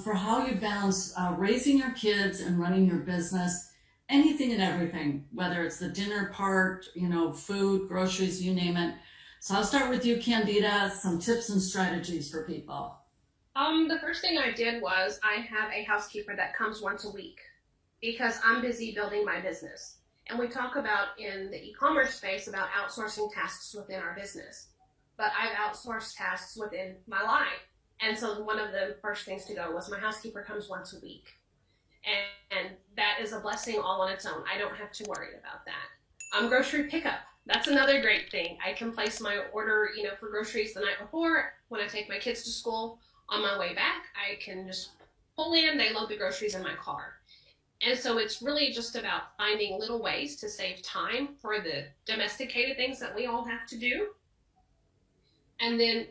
for how you balance raising your kids and running your business, anything and everything, whether it's the dinner part, food, groceries, you name it. So I'll start with you, Candida, some tips and strategies for people. The first thing I did was I have a housekeeper that comes once a week because I'm busy building my business. And we talk about in the e-commerce space about outsourcing tasks within our business. But I've outsourced tasks within my life. And so one of the first things to go was my housekeeper comes once a week. And that is a blessing all on its own. I don't have to worry about that. Grocery pickup. That's another great thing. I can place my order, for groceries the night before when I take my kids to school. On my way back, I can just pull in, they load the groceries in my car. And so it's really just about finding little ways to save time for the domesticated things that we all have to do. And then,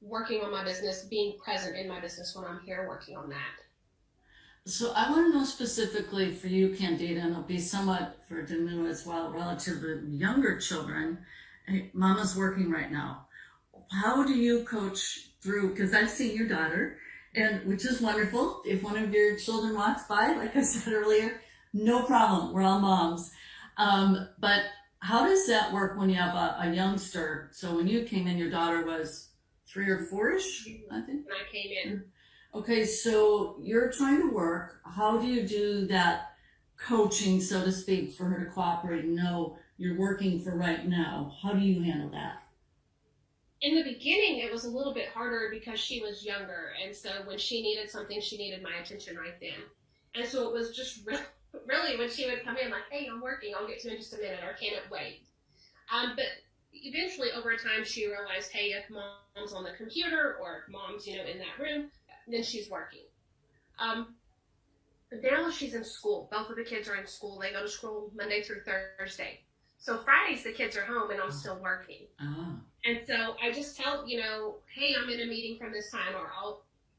working on my business, being present in my business when I'm here working on that. So I want to know specifically for you, Candida, and it'll be somewhat for Demu as well, relative to younger children. Mama's working right now. How do you coach through, because I've seen your daughter, and which is wonderful. If one of your children walks by, like I said earlier, no problem. We're all moms. But how does that work when you have a youngster? So when you came in, your daughter was 3 or 4-ish, I think? When I came in. Okay, so you're trying to work. How do you do that coaching, so to speak, for her to cooperate and know you're working for right now? How do you handle that? In the beginning, it was a little bit harder because she was younger. And so when she needed something, she needed my attention right then. And so it was just really when she would come in like, hey, I'm working, I'll get to it in just a minute, or can it wait? But eventually over time, she realized, hey, if mom's on the computer or if mom's, in that room, then she's working. But now she's in school. Both of the kids are in school. They go to school Monday through Thursday. So Fridays, the kids are home and I'm still working. Ah. And so I just tell, hey, I'm in a meeting from this time, or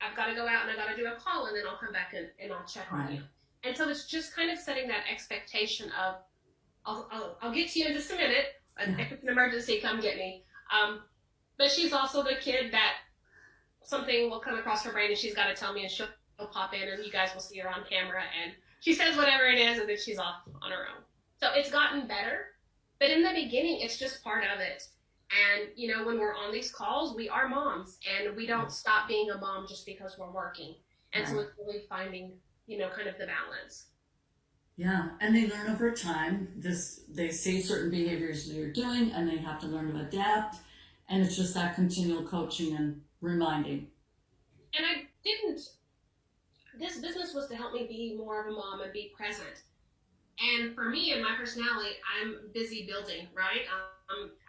I've got to go out and I've got to do a call, and then I'll come back and I'll check on you. And so it's just kind of setting that expectation of, I'll get to you in just a minute. If it's an emergency, come get me. But she's also the kid that something will come across her brain and she's got to tell me, and she'll pop in and you guys will see her on camera and she says whatever it is and then she's off on her own. So it's gotten better. But in the beginning, it's just part of it. And, when we're on these calls, we are moms, and we don't stop being a mom just because we're working. And so it's really finding, kind of the balance. Yeah, and they learn over time. They see certain behaviors that you're doing, and they have to learn to adapt. And it's just that continual coaching and reminding. And this business was to help me be more of a mom and be present. And for me and my personality, I'm busy building, right?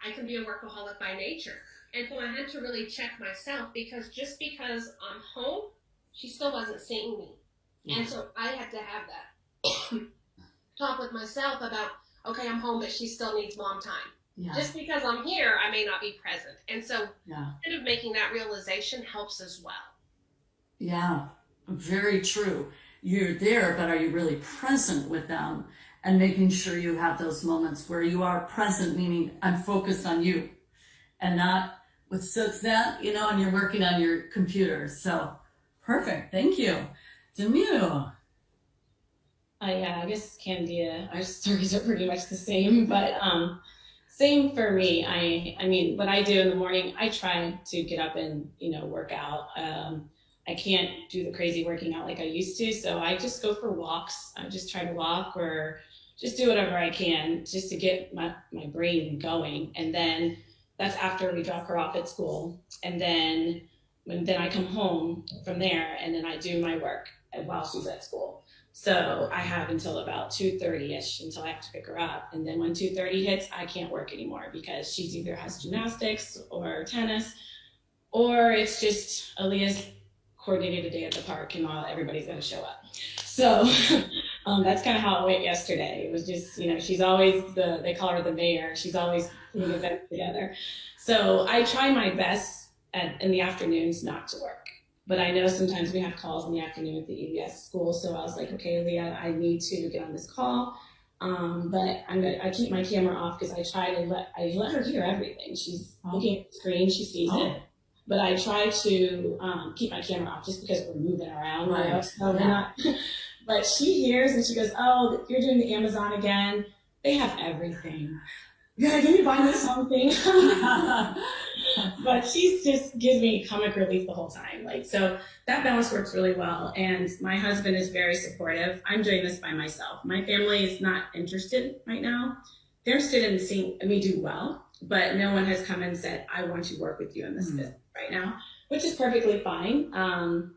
I can be a workaholic by nature. And so I had to really check myself, because just because I'm home, she still wasn't seeing me. Yeah. And so I had to have that talk with myself about, okay, I'm home, but she still needs mom time. Yeah. Just because I'm here, I may not be present. And so kind of making that realization helps as well. Yeah, very true. You're there, but are you really present with them? And making sure you have those moments where you are present, meaning I'm focused on you and not with that, and you're working on your computer. So perfect. Thank you. Demu. Yeah, I guess Candida, our stories are pretty much the same, but same for me. I mean, what I do in the morning, I try to get up and, work out. I can't do the crazy working out like I used to, so I just go for walks. I just try to walk or just do whatever I can just to get my brain going. And then that's after we drop her off at school. And then I come home from there, and then I do my work while she's at school. So I have until about 2:30ish until I have to pick her up. And then when 2:30 hits, I can't work anymore because she's either has gymnastics or tennis, or it's just Aaliyah's coordinated a day at the park and everybody's going to show up. So that's kind of how it went yesterday. It was just, she's always they call her the mayor. She's always putting events together. So I try my best in the afternoons not to work. But I know sometimes we have calls in the afternoon at the EBS school. So I was like, okay, Leah, I need to get on this call. But I keep my camera off because I let her hear everything. She's looking at the screen, she sees it. but I try to keep my camera off just because we're moving around. Right. You know, so we're not. But she hears and she goes, "Oh, you're doing the Amazon again. They have everything. Yeah, can you buy me something?" But she just gives me comic relief the whole time. Like, so that balance works really well. And my husband is very supportive. I'm doing this by myself. My family is not interested right now. They're interested in seeing me do well, but no one has come and said, "I want to work with you in this business right now," which is perfectly fine. I'm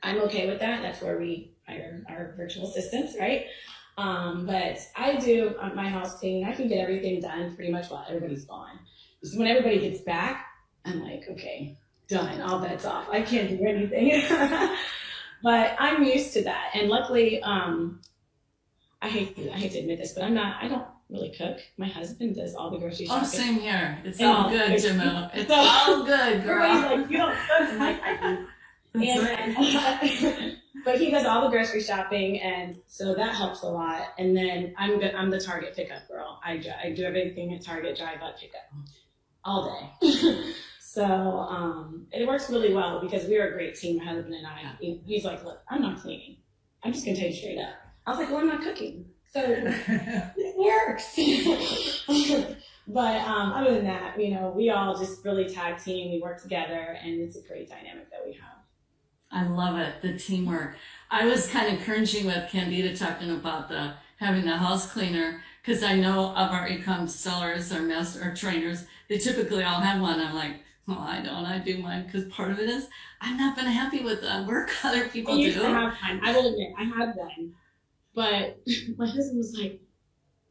okay with that. That's where we hire our virtual assistants, right? But I do my house cleaning. I can get everything done pretty much while everybody's gone. So when everybody gets back, I'm like, okay, done, all bets off. I can't do anything. But I'm used to that. And luckily, I hate to admit this, but I don't really cook. My husband does all the grocery shopping. Oh, same here. It's all good, Jimmo. It's all good, girl. Everybody's like, "You don't cook." I'm like, "I do." And, but he does all the grocery shopping, and so that helps a lot. And then I'm the Target pickup girl. I do everything at Target, drive up, pick up all day. So it works really well because we are a great team, my husband and I. He's like, "Look, I'm not cleaning. I'm just gonna tell you straight up." I was like, "Well, I'm not cooking, so it works." But other than that, we all just really tag team. We work together, and it's a great dynamic that we have. I love it, the teamwork. I was kind of cringing with Candida talking about having the house cleaner, because I know of our e-com sellers or trainers, they typically all have one. I'm like, well, I don't. I do mine because part of it is I've not been happy with the work other people do. I will admit, I had one, but my husband was like,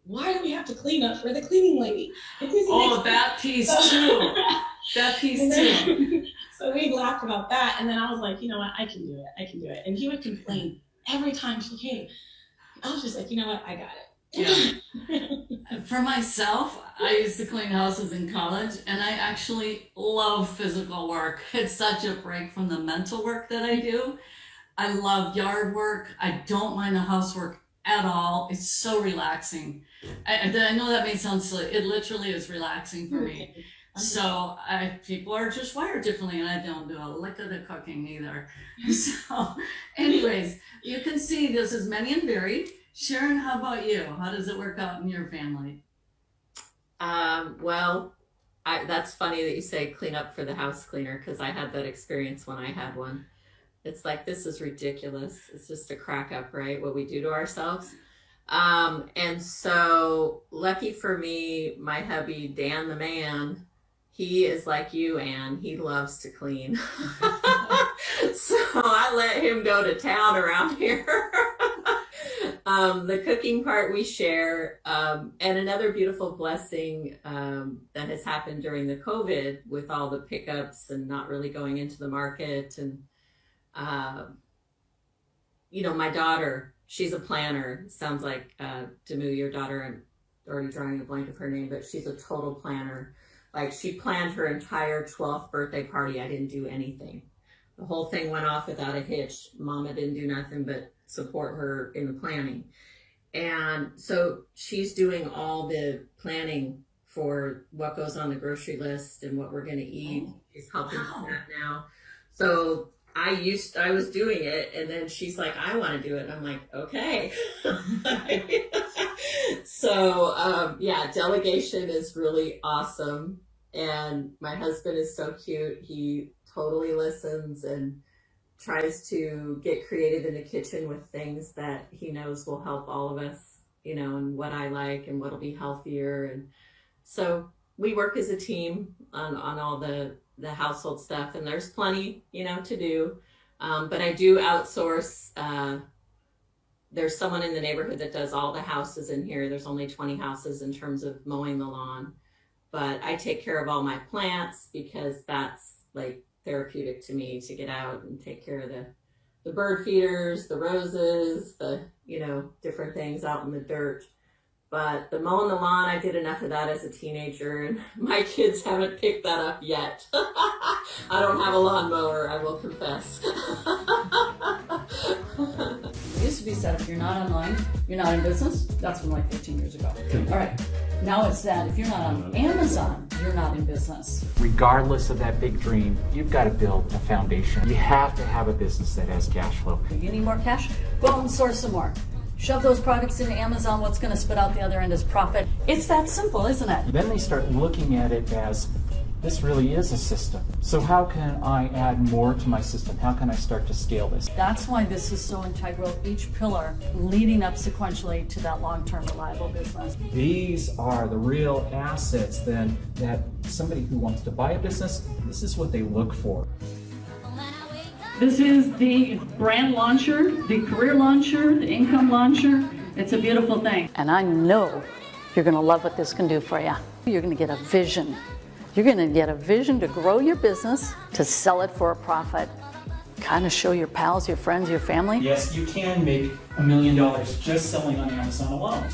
"Why do we have to clean up for the cleaning lady?" Oh, that piece too. That piece too. So we laughed about that, and then I was like, "You know what? I can do it." And he would complain every time she came. I was just like, "You know what? I got it." Yeah. For myself, I used to clean houses in college, and I actually love physical work. It's such a break from the mental work that I do. I love yard work. I don't mind the housework at all. It's so relaxing. I know that may sound silly. It literally is relaxing for me. So people are just wired differently, and I don't do a lick of the cooking either. So anyways, you can see this is many and varied. Sharon, how about you? How does it work out in your family? Well, that's funny that you say clean up for the house cleaner, because I had that experience when I had one. It's like, this is ridiculous. It's just a crack up, right? What we do to ourselves. And so lucky for me, my hubby, Dan the man, he is like you, Anne. He loves to clean. So I let him go to town around here. The cooking part we share. And another beautiful blessing that has happened during the COVID with all the pickups and not really going into the market. And, my daughter, she's a planner. Sounds like Demu, your daughter, I'm already drawing a blank of her name, but she's a total planner. Like, she planned her entire 12th birthday party. I didn't do anything. The whole thing went off without a hitch. Mama didn't do nothing but support her in the planning. And so she's doing all the planning for what goes on the grocery list and what we're going to eat. She's helping with that now. So I was doing it, and then she's like, "I want to do it." And I'm like, okay. So, delegation is really awesome. And my husband is so cute. He totally listens and tries to get creative in the kitchen with things that he knows will help all of us, and what I like and what'll be healthier. And so we work as a team on all the household stuff, and there's plenty, to do. But I do outsource. There's someone in the neighborhood that does all the houses in here. There's only 20 houses in terms of mowing the lawn. But I take care of all my plants because that's like therapeutic to me, to get out and take care of the bird feeders, the roses, the, different things out in the dirt. But the mowing the lawn, I did enough of that as a teenager, and my kids haven't picked that up yet. I don't have a lawnmower, I will confess. It used to be said, if you're not online, you're not in business. That's from like 15 years ago. All right. Now it's that if you're not on Amazon, you're not in business. Regardless of that big dream, you've got to build a foundation. You have to have a business that has cash flow. You need more cash? Go out and source some more. Shove those products into Amazon. What's going to spit out the other end is profit. It's that simple, isn't it? Then they start looking at it as, this really is a system. So how can I add more to my system? How can I start to scale this? That's why this is so integral, each pillar leading up sequentially to that long-term reliable business. These are the real assets then that somebody who wants to buy a business, this is what they look for. This is the brand launcher, the career launcher, the income launcher. It's a beautiful thing. And I know you're going to love what this can do for you. You're going to get a vision. You're going to get a vision to grow your business, to sell it for a profit, kind of show your pals, your friends, your family. Yes, you can make $1 million just selling on Amazon alone.